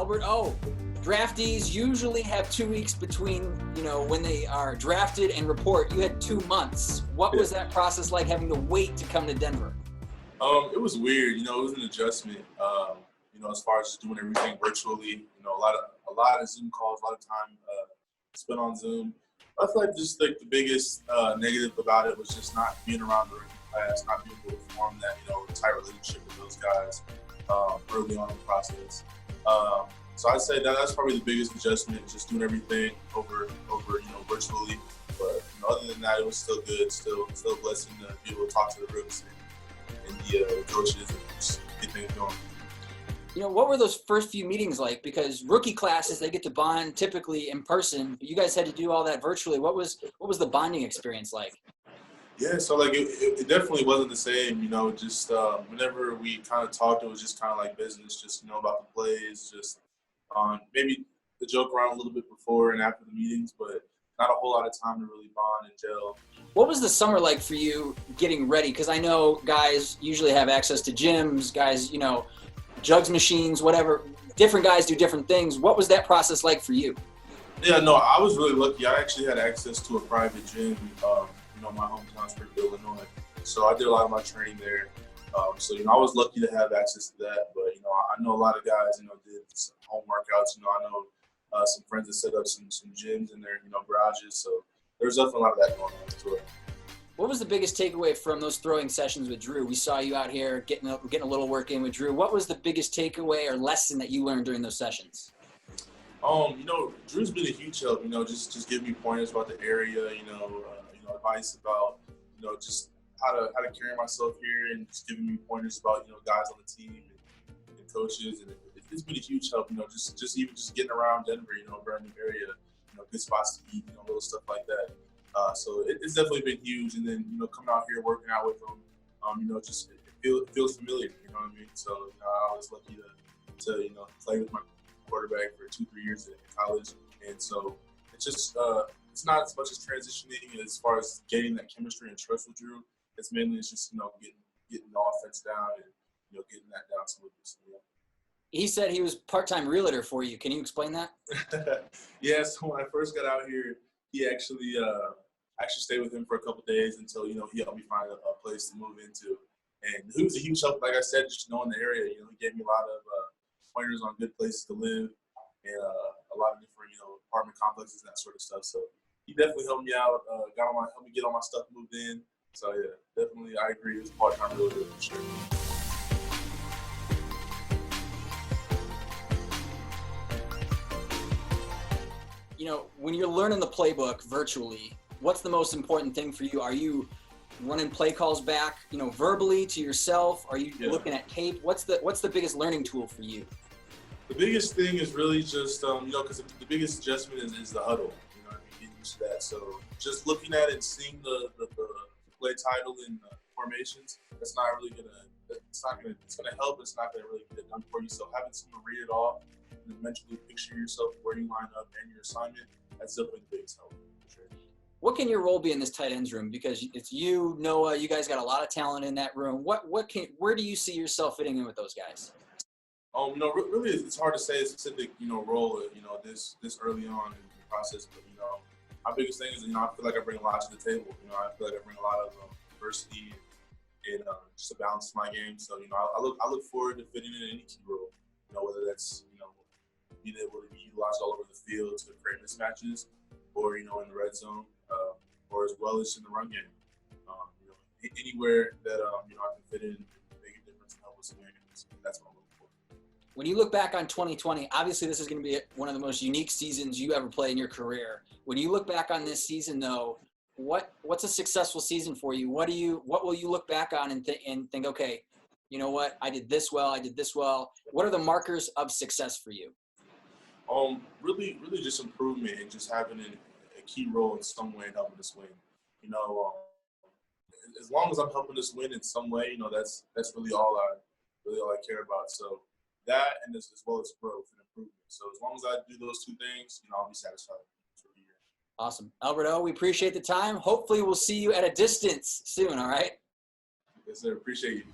Albert O. Draftees usually have 2 weeks between, when they are drafted and report. You had 2 months. What was that process like, having to wait to come to Denver? It was weird. It was an adjustment. As far as just doing everything virtually. A lot of Zoom calls, a lot of time spent on Zoom. I feel like just the biggest negative about it was just not being around the rookie class, not being able to form that tight relationship with those guys early on in the process. So I'd say that's probably the biggest adjustment, just doing everything over virtually. But other than that, it was still good. Still a blessing to be able to talk to the rookies and the coaches and just get things going. What were those first few meetings like? Because rookie classes, they get to bond typically in person, but you guys had to do all that virtually. What was the bonding experience like? Yeah, so it definitely wasn't the same. Just whenever we kind of talked, it was just kind of like business, just about the plays, just maybe the joke around a little bit before and after the meetings, but not a whole lot of time to really bond and gel. What was the summer like for you getting ready? Because I know guys usually have access to gyms, guys, jugs machines, whatever. Different guys do different things. What was that process like for you? Yeah, no, I was really lucky. I actually had access to a private gym, my hometown, Springfield, Illinois. So I did a lot of my training there. So I was lucky to have access to that. But, I know a lot of guys, did some home workouts. I know some friends that set up some gyms in their, garages. So there's definitely a lot of that going on as well. What was the biggest takeaway from those throwing sessions with Drew? We saw you out here getting a little work in with Drew. What was the biggest takeaway or lesson that you learned during those sessions? Drew's been a huge help. Just giving me pointers about the area. Advice about just how to carry myself here, and just giving me pointers about guys on the team and coaches. And it's been a huge help. Just getting around Denver. Brand new area. Good spots to eat. Little stuff like that. So it's definitely been huge. And then, coming out here, working out with them, it feels familiar, you know what I mean? So, I was lucky to play with my quarterback for 2-3 years in college. And so it's just, it's not as much as transitioning as far as getting that chemistry and trust with Drew. It's mainly just, getting the offense down and, getting that down smoothly. He said he was part-time realtor for you. Can you explain that? Yeah, so when I first got out here, he actually stayed with him for a couple of days until, he helped me find a place to move into. And he was a huge help, like I said, just knowing the area. He gave me a lot of pointers on good places to live and a lot of different, apartment complexes and that sort of stuff. So he definitely helped me out, helped me get all my stuff moved in. So, yeah, definitely I agree. It was part-time realtor for sure. When you're learning the playbook virtually, what's the most important thing for you? Are you running play calls back, verbally to yourself? Are you looking at tape? What's the biggest learning tool for you? The biggest thing is really just, because the biggest adjustment is the huddle. Getting used to that. So just looking at it and seeing the play title and formations, it's gonna help. It's not gonna really get it done for you. So having someone read it off and mentally picture yourself where you line up and your assignment, that's definitely the biggest help for sure. What can your role be in this tight ends room? Because it's you, Noah. You guys got a lot of talent in that room. Where do you see yourself fitting in with those guys? Really, it's hard to say a specific, role, this early on in the process. But, my biggest thing is, I feel like I bring a lot to the table. I feel like I bring a lot of diversity and just a balance to my game. So, I look forward to fitting in any key role, whether that's, being able to be utilized all over the field to create mismatches or, in the red zone or as well as in the run game. Anywhere that, I can fit in and make a difference and help us win. That's what I'm looking for. When you look back on 2020, obviously this is going to be one of the most unique seasons you ever play in your career. When you look back on this season, though, what's a successful season for you? What will you look back on and think, okay, you know what? I did this well. I did this well. What are the markers of success for you? Really just improvement and just having a key role in some way in helping us win. As long as I'm helping us win in some way, that's really all I care about. So that and as well as growth and improvement. So as long as I do those two things, I'll be satisfied for the year. Awesome. Albert O, we appreciate the time. Hopefully we'll see you at a distance soon, all right? Yes, sir. Appreciate you.